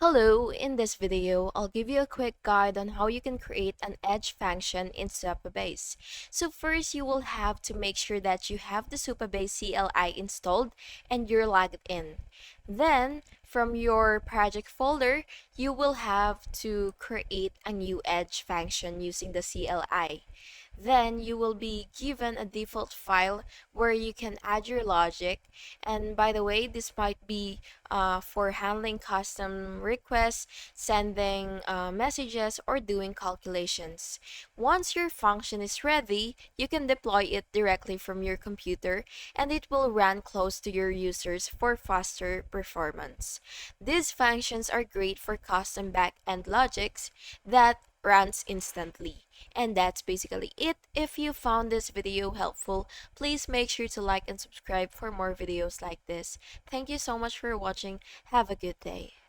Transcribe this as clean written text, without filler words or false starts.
Hello, in this video, I'll give you a quick guide on how you can create an edge function in Supabase. So first, you will have to make sure that you have the Supabase CLI installed and you're logged in. Then, from your project folder, you will have to create a new edge function using the CLI. Then you will be given a default file where you can add your logic. And by the way, this might be for handling custom requests, sending messages, or doing calculations. Once your function is ready, you can deploy it directly from your computer and it will run close to your users for faster performance. These functions are great for custom backend logics that runs instantly. And that's basically it. If you found this video helpful, please make sure to like and subscribe for more videos like this. Thank you so much for watching. Have a good day.